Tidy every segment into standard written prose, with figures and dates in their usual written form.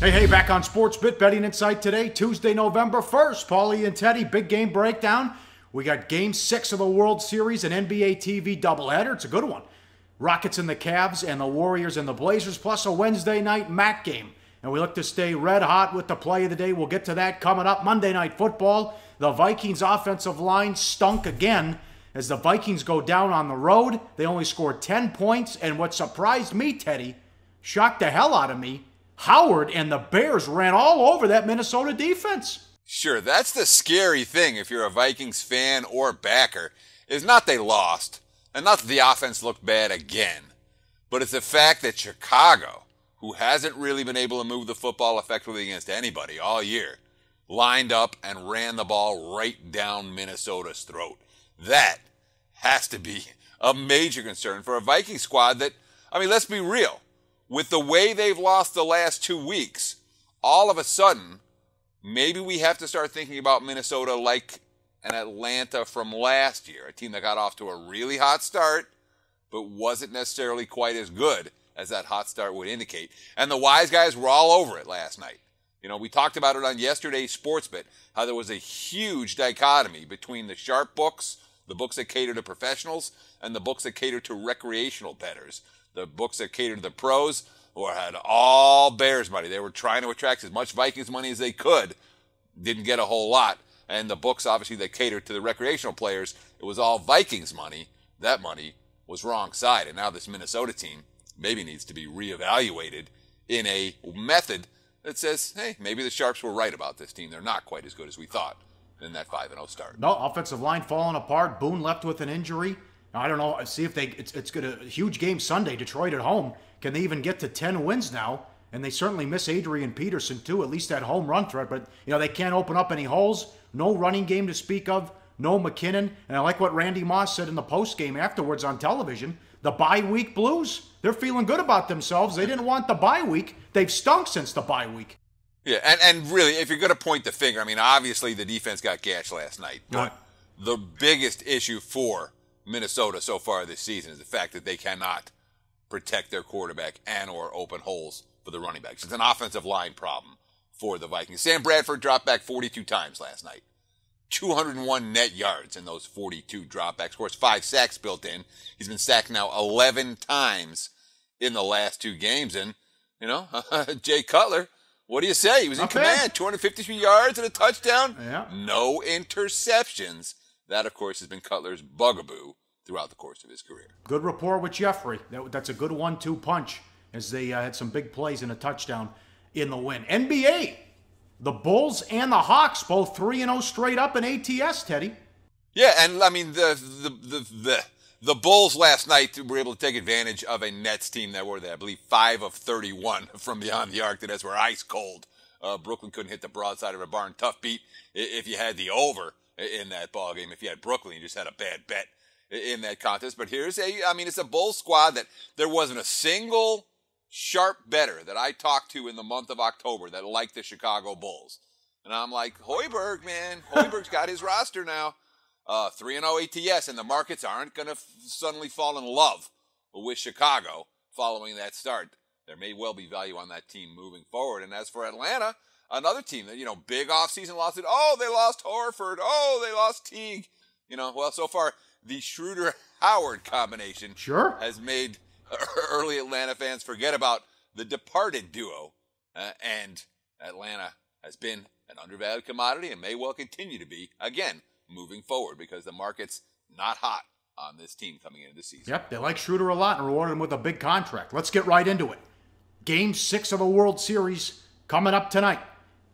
Hey, back on Sportsbit Betting Insight today, Tuesday, November 1st. Paulie and Teddy, big game breakdown. We got Game 6 of the World Series, an NBA TV doubleheader. It's a good one. Rockets and the Cavs and the Warriors and the Blazers, plus a Wednesday night MAC game. And we look to stay red hot with the play of the day. We'll get to that coming up. Monday Night Football. The Vikings offensive line stunk again as the Vikings go down on the road. They only scored 10 points. And what surprised me, Teddy, shocked the hell out of me, Howard and the Bears ran all over that Minnesota defense. Sure, that's the scary thing if you're a Vikings fan or backer, is not they lost, and not that the offense looked bad again, but it's the fact that Chicago, who hasn't really been able to move the football effectively against anybody all year, lined up and ran the ball right down Minnesota's throat. That has to be a major concern for a Viking squad that, let's be real. With the way they've lost the last 2 weeks, all of a sudden, maybe we have to start thinking about Minnesota like an Atlanta from last year, a team that got off to a really hot start, but wasn't necessarily quite as good as that hot start would indicate. And the wise guys were all over it last night. We talked about it on yesterday's Sportsbit, how there was a huge dichotomy between the sharp books, the books that cater to professionals, and the books that cater to recreational bettors. The books that cater to the pros, or had all Bears money. They were trying to attract as much Vikings money as they could. Didn't get a whole lot. And the books, obviously, that catered to the recreational players, it was all Vikings money. That money was wrong side. And now this Minnesota team maybe needs to be reevaluated in a method that says, hey, maybe the Sharps were right about this team. They're not quite as good as we thought in that 5-0 start. No, offensive line falling apart. Boone left with an injury. Now, I don't know. See if it's going to a huge game Sunday. Detroit at home. Can they even get to 10 wins now? And they certainly miss Adrian Peterson too. At least that home run threat. But they can't open up any holes. No running game to speak of. No McKinnon. And I like what Randy Moss said in the post game afterwards on television. The bye week Blues. They're feeling good about themselves. They didn't want the bye week. They've stunk since the bye week. Yeah, and really, if you're going to point the finger, obviously the defense got gashed last night. But the biggest issue for Minnesota so far this season is the fact that they cannot protect their quarterback and or open holes for the running backs. It's an offensive line problem for the Vikings. Sam Bradford dropped back 42 times last night. 201 net yards in those 42 dropbacks. Of course, 5 sacks built in. He's been sacked now 11 times in the last 2 games. And, Jay Cutler, what do you say? He was in command. 253 yards and a touchdown. Yeah. No interceptions. That, of course, has been Cutler's bugaboo throughout the course of his career. Good rapport with Jeffrey. That's a good 1-2 punch as they had some big plays and a touchdown in the win. NBA, the Bulls and the Hawks, both 3-0 straight up in ATS, Teddy. Yeah, and the Bulls last night were able to take advantage of a Nets team that were, I believe, 5 of 31 from beyond the arc. That were ice cold. Brooklyn couldn't hit the broadside of a barn. Tough beat if you had the over in that ball game. If you had Brooklyn, you just had a bad bet in that contest. But here's it's a Bulls squad that there wasn't a single sharp bettor that I talked to in the month of October that liked the Chicago Bulls. And I'm like, Hoiberg, man. Hoiberg's got his roster now. 3-0 ATS, and the markets aren't going to suddenly fall in love with Chicago following that start. There may well be value on that team moving forward. And as for Atlanta, another team that, big offseason losses. Oh, they lost Horford. Oh, they lost Teague. So far, the Schroeder-Howard combination has made early Atlanta fans forget about the departed duo. And Atlanta has been an undervalued commodity and may well continue to be, again, moving forward because the market's not hot on this team coming into the season. Yep, they like Schroeder a lot and rewarded him with a big contract. Let's get right into it. Game 6 of the World Series coming up tonight.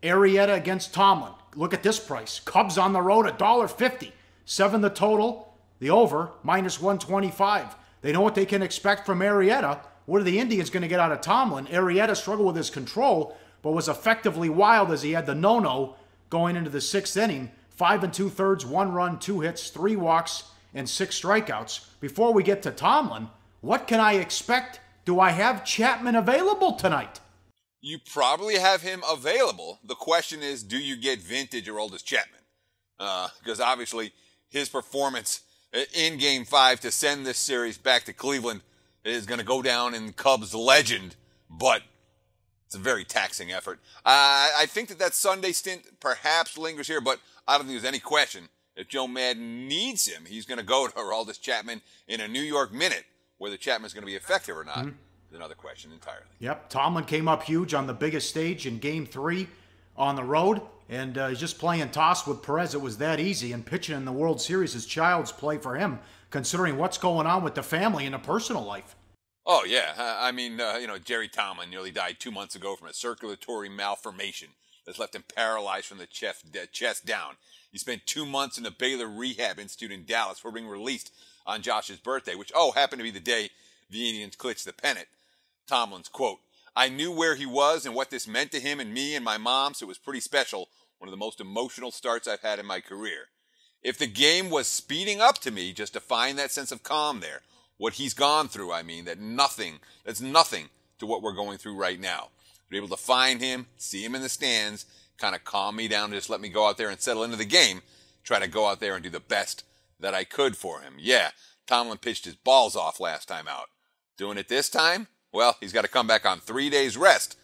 Arrieta against Tomlin. Look at this price. Cubs on the road, $1.50. 7 the total. The over, -125. They know what they can expect from Arrieta. What are the Indians going to get out of Tomlin? Arrieta struggled with his control, but was effectively wild as he had the no-no going into the 6th inning. 5 2/3, 1 run, 2 hits, 3 walks, and 6 strikeouts. Before we get to Tomlin, what can I expect? Do I have Chapman available tonight? You probably have him available. The question is, do you get vintage or oldest Chapman? Because obviously his performance in Game 5 to send this series back to Cleveland is going to go down in Cubs legend. But It's a very taxing effort. I think that Sunday stint perhaps lingers here, but I don't think there's any question. If Joe Madden needs him, he's going to go to Aroldis Chapman in a New York minute. Whether Chapman's going to be effective or not is another question entirely. Yep, Tomlin came up huge on the biggest stage in Game 3 on the road, and he's just playing toss with Perez. It was that easy, and pitching in the World Series is child's play for him, considering what's going on with the family and the personal life. Oh, yeah. I mean, Jerry Tomlin nearly died 2 months ago from a circulatory malformation that's left him paralyzed from the chest down. He spent 2 months in the Baylor Rehab Institute in Dallas before being released on Josh's birthday, which, happened to be the day the Indians clinched the pennant. Tomlin's quote, "I knew where he was and what this meant to him and me and my mom, so it was pretty special. One of the most emotional starts I've had in my career. If the game was speeding up to me just to find that sense of calm there, what he's gone through, that's nothing to what we're going through right now. To be able to find him, see him in the stands, kind of calm me down, just let me go out there and settle into the game, try to go out there and do the best that I could for him." Yeah, Tomlin pitched his balls off last time out. Doing it this time? Well, he's got to come back on 3 days rest.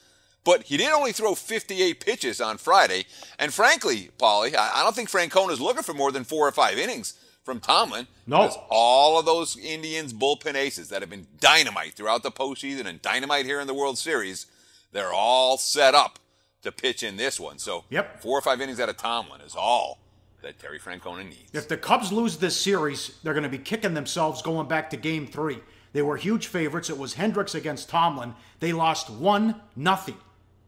But he did only throw 58 pitches on Friday. And frankly, Paulie, I don't think Francona's looking for more than 4 or 5 innings from Tomlin. No. Because all of those Indians bullpen aces that have been dynamite throughout the postseason and dynamite here in the World Series, they're all set up to pitch in this one. So 4 or 5 innings out of Tomlin is all that Terry Francona needs. If the Cubs lose this series, they're going to be kicking themselves going back to Game 3. They were huge favorites. It was Hendricks against Tomlin. They lost 1-0.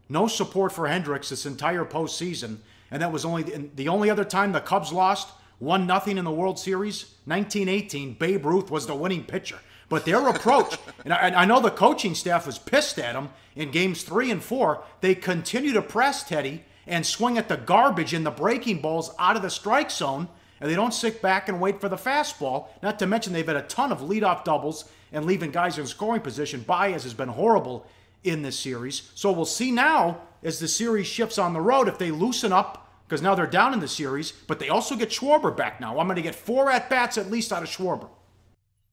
No support for Hendricks this entire postseason. And that was the only other time the Cubs lost 1-0 in the World Series, 1918. Babe Ruth was the winning pitcher. But their approach, and I know the coaching staff was pissed at them in Games 3 and 4. They continue to press Teddy and swing at the garbage in the breaking balls out of the strike zone, and they don't sit back and wait for the fastball. Not to mention they've had a ton of leadoff doubles and leaving guys in scoring position. Baez has been horrible in this series. So we'll see now as the series shifts on the road if they loosen up, because now they're down in the series, but they also get Schwarber back now. I'm going to get 4 at-bats at least out of Schwarber.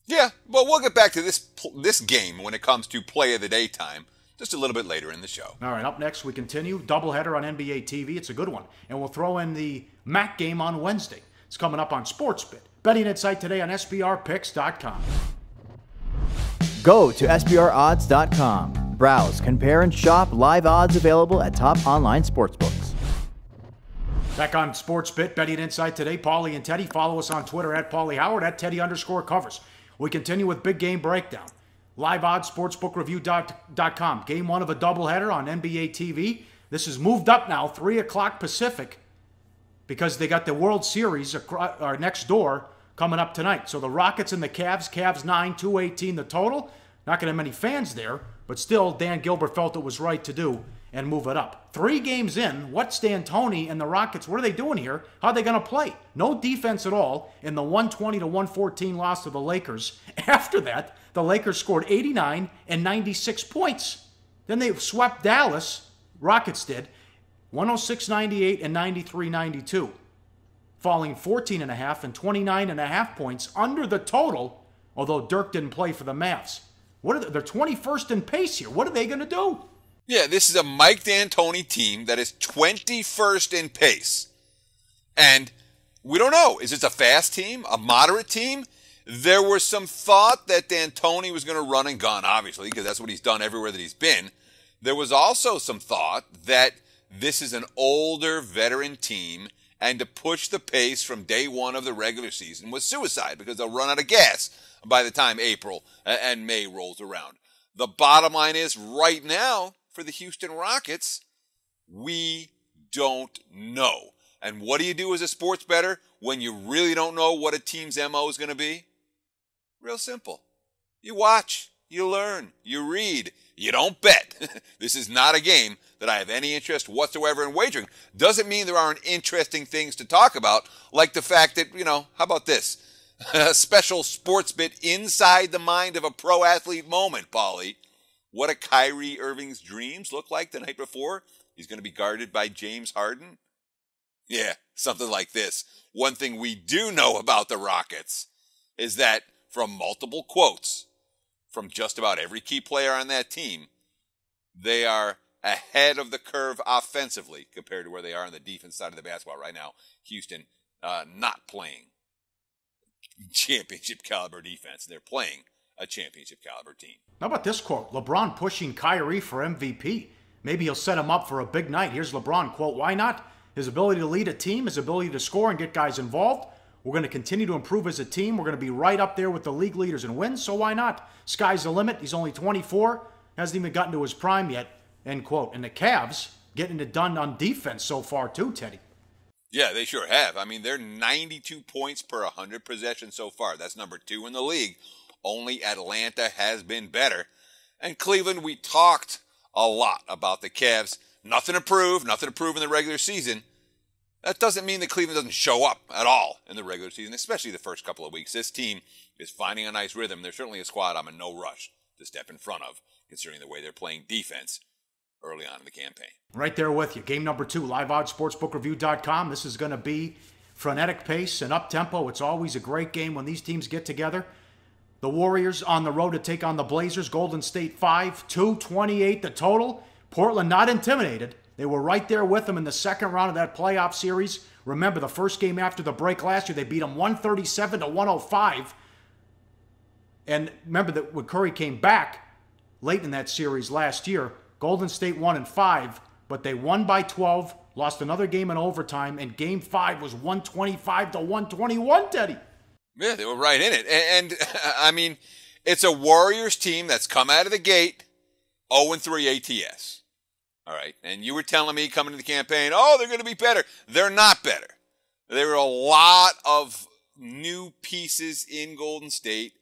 Yeah, well, we'll get back to this game when it comes to play of the day time just a little bit later in the show. All right, up next we continue. Doubleheader on NBA TV. It's a good one. And we'll throw in the MAC game on Wednesday. It's coming up on SportsBit. Betting Insight today on SBRPicks.com. Go to SBROdds.com. Browse, compare, and shop live odds available at top online sportsbooks. Back on SportsBit, Betting Insight today. Paulie and Teddy. Follow us on Twitter at Paulie Howard, at Teddy_covers. We continue with Big Game Breakdown. Live odds, sportsbookreview.com. Game 1 of a doubleheader on NBA TV. This is moved up now, 3 o'clock Pacific, because they got the World Series next door coming up tonight. So the Rockets and the Cavs 9, 218 the total. Not going to have many fans there, but still Dan Gilbert felt it was right to do and move it up. 3 games in, what's D'Antoni and the Rockets, what are they doing here? How are they going to play? No defense at all in the 120-114 loss to the Lakers. After that, the Lakers scored 89 and 96 points. Then they swept Dallas, Rockets did, 106-98 and 93-92, falling 14.5 and 29.5 points under the total, although Dirk didn't play for the Mavs. They're 21st in pace here. What are they going to do? Yeah, this is a Mike D'Antoni team that is 21st in pace. And we don't know. Is this a fast team? A moderate team? There was some thought that D'Antoni was going to run and gun, obviously, because that's what he's done everywhere that he's been. There was also some thought that this is an older veteran team, and to push the pace from day one of the regular season was suicide, because they'll run out of gas by the time April and May rolls around. The bottom line is, right now, for the Houston Rockets, we don't know. And what do you do as a sports bettor when you really don't know what a team's MO is going to be? Real simple. You watch, you learn, you read, you don't bet. This is not a game that I have any interest whatsoever in wagering. Doesn't mean there aren't interesting things to talk about, like the fact that, how about this? A special sports bit inside the mind of a pro athlete moment, Paulie. What do Kyrie Irving's dreams look like the night before? He's going to be guarded by James Harden? Yeah, something like this. One thing we do know about the Rockets is that from multiple quotes from just about every key player on that team, they are ahead of the curve offensively compared to where they are on the defense side of the basketball right now. Houston not playing championship caliber defense. They're playing a championship caliber team. How about this quote? LeBron pushing Kyrie for MVP. Maybe he'll set him up for a big night. Here's LeBron, quote, "Why not? His ability to lead a team, his ability to score and get guys involved. We're going to continue to improve as a team. We're going to be right up there with the league leaders in wins, so why not? Sky's the limit. He's only 24. Hasn't even gotten to his prime yet," end quote. And the Cavs getting it done on defense so far too, Teddy. Yeah, they sure have. I mean, they're 92 points per 100 possessions so far. That's number 2 in the league. Only Atlanta has been better. And Cleveland, we talked a lot about the Cavs. Nothing to prove in the regular season. That doesn't mean that Cleveland doesn't show up at all in the regular season, especially the first couple of weeks. This team is finding a nice rhythm. They're certainly a squad I'm in no rush to step in front of, considering the way they're playing defense early on in the campaign. Right there with you. Game number 2, liveoddsportsbookreview.com. This is going to be frenetic pace and up-tempo. It's always a great game when these teams get together. The Warriors on the road to take on the Blazers. Golden State 5-2, 28 the total. Portland not intimidated. They were right there with them in the second round of that playoff series. Remember, the first game after the break last year, they beat them 137-105. And remember that when Curry came back late in that series last year, Golden State won in 5, but they won by 12, lost another game in overtime, and Game 5 was 125-121, Teddy. Yeah, they were right in it. And I mean, it's a Warriors team that's come out of the gate 0-3 ATS. All right. And you were telling me coming to the campaign, oh, they're going to be better. They're not better. There were a lot of new pieces in Golden State.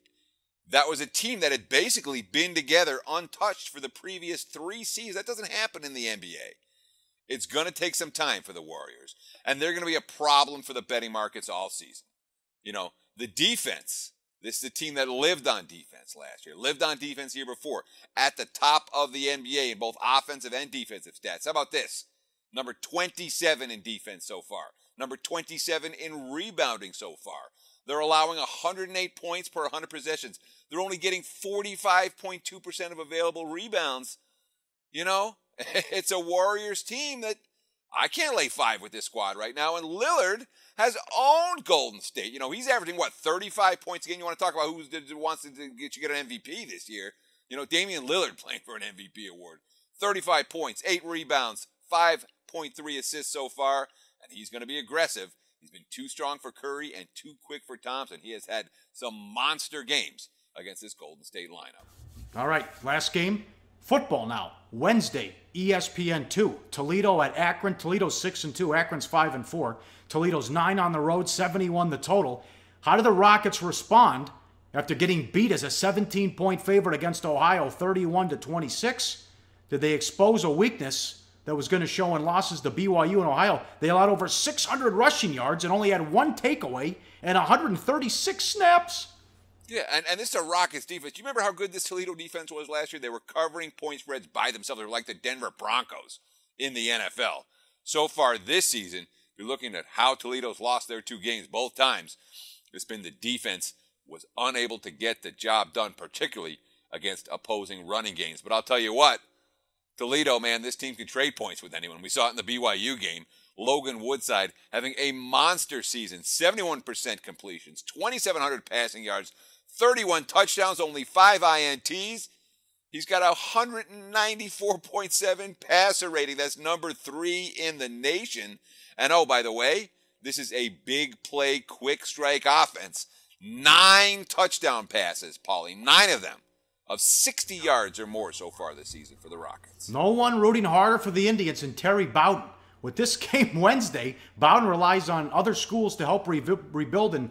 That was a team that had basically been together untouched for the previous 3 seasons. That doesn't happen in the NBA. It's going to take some time for the Warriors. And they're going to be a problem for the betting markets all season. You know, the defense. This is a team that lived on defense last year, lived on defense the year before, at the top of the NBA in both offensive and defensive stats. How about this? Number 27 in defense so far. Number 27 in rebounding so far. They're allowing 108 points per 100 possessions. They're only getting 45.2% of available rebounds. You know, it's a Warriors team that I can't lay 5 with this squad right now. And Lillard has owned Golden State. You know, he's averaging, 35 points a game. You want to talk about who wants to get an MVP this year. You know, Damian Lillard playing for an MVP award. 35 points, 8 rebounds, 5.3 assists so far. And he's going to be aggressive. He's been too strong for Curry and too quick for Thompson. He has had some monster games against this Golden State lineup. All right, last game. Football now. Wednesday, ESPN2. Toledo at Akron. Toledo's 6-2. Akron's 5-4. Toledo's 9 on the road, 71 the total. How do the Rockets respond after getting beat as a 17-point favorite against Ohio, 31-26? Did they expose a weakness that was going to show in losses to BYU and Ohio? They allowed over 600 rushing yards and only had 1 takeaway and 136 snaps. Yeah, and this is a Rockets defense. You remember how good this Toledo defense was last year? They were covering point spreads by themselves. They were like the Denver Broncos in the NFL. So far this season, you're looking at how Toledo's lost their 2 games both times. It's been the defense was unable to get the job done, particularly against opposing running games. But I'll tell you what, Toledo, man, this team can trade points with anyone. We saw it in the BYU game. Logan Woodside having a monster season, 71% completions, 2,700 passing yards, 31 touchdowns, only 5 INTs. He's got a 194.7 passer rating. That's number 3 in the nation. And oh, by the way, this is a big play, quick strike offense. 9 touchdown passes, Paulie, 9 of them of 60 yards or more so far this season for the Rockets. No one rooting harder for the Indians than Terry Bowden. With this game Wednesday, Bowden relies on other schools to help rebuild and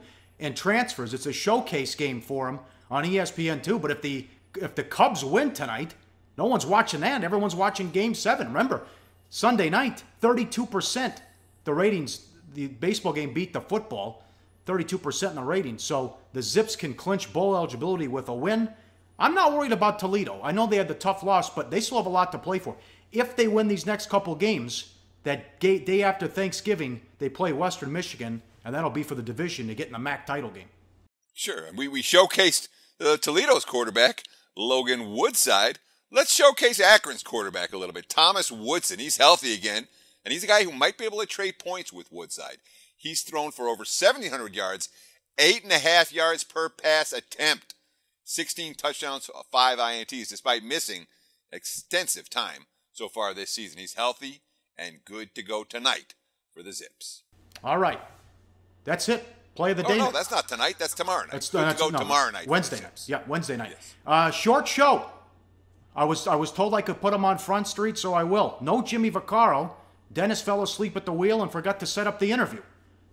transfers. It's a showcase game for him on ESPN2. But if the Cubs win tonight, no one's watching that. Everyone's watching Game 7. Remember, Sunday night, 32%. The ratings, the baseball game beat the football, 32% in the ratings. So the Zips can clinch bowl eligibility with a win. I'm not worried about Toledo. I know they had the tough loss, but they still have a lot to play for. If they win these next couple games, that day after Thanksgiving, they play Western Michigan, and that'll be for the division to get in the MAC title game. Sure. And we showcased Toledo's quarterback, Logan Woodside, Let's showcase Akron's quarterback a little bit. Thomas Woodson. He's healthy again, and he's a guy who might be able to trade points with Woodside. He's thrown for over 1,700 yards, 8.5 yards per pass attempt, 16 touchdowns, 5 INTs, despite missing extensive time so far this season. He's healthy and good to go tonight for the Zips. All right. That's it. Play of the day. No, that's not tonight. That's tomorrow night. Tomorrow night. Wednesday night. Yeah, Wednesday night. Yes. Short show. I was told I could put him on Front Street, so I will. No Jimmy Vaccaro. Dennis fell asleep at the wheel and forgot to set up the interview.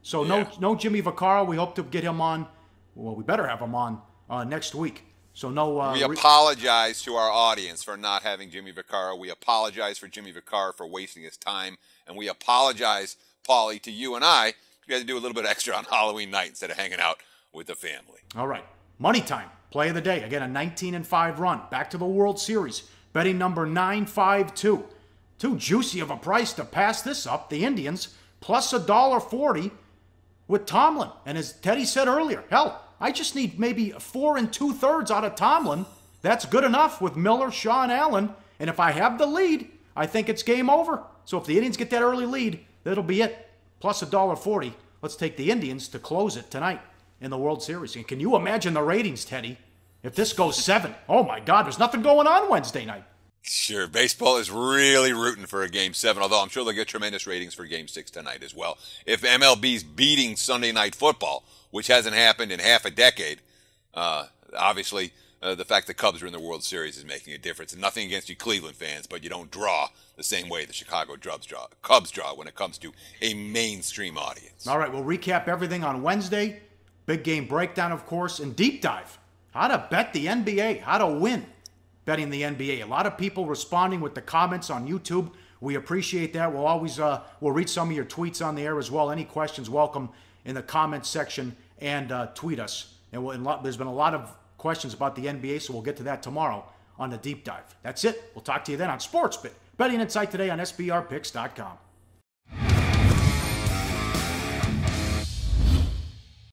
So no Jimmy Vaccaro. We hope to get him on. Well, we better have him on next week. So no. We apologize to our audience for not having Jimmy Vaccaro. We apologize for Jimmy Vaccaro for wasting his time, and we apologize, Paulie, to you and I. You had to do a little bit extra on Halloween night instead of hanging out with the family. All right. Money time. Play of the day. Again, a 19-5 run. Back to the World Series. Betting number 952. Too juicy of a price to pass this up. The Indians plus $1.40 with Tomlin. And as Teddy said earlier, hell, I just need maybe 4 2/3 out of Tomlin. That's good enough with Miller, Shaw, and Allen. And if I have the lead, I think it's game over. So if the Indians get that early lead, that'll be it. Plus $1.40. Let's take the Indians to close it tonight in the World Series. And can you imagine the ratings, Teddy? If this goes 7, oh my God, there's nothing going on Wednesday night. Sure, baseball is really rooting for a Game 7, although I'm sure they'll get tremendous ratings for Game 6 tonight as well. If MLB's beating Sunday Night Football, which hasn't happened in half a decade, obviously the fact the Cubs are in the World Series is making a difference. And nothing against you Cleveland fans, but you don't draw the same way the Chicago Cubs draw when it comes to a mainstream audience. All right, we'll recap everything on Wednesday. Big game breakdown, of course, and deep dive. How to bet the NBA, how to win betting the NBA. A lot of people responding with the comments on YouTube. We appreciate that. We'll always we'll read some of your tweets on the air as well. Any questions, welcome in the comments section and tweet us. And there's been a lot of questions about the NBA, so we'll get to that tomorrow on the deep dive. That's it. We'll talk to you then on SportsBit. Betting Insight today on SBRPicks.com.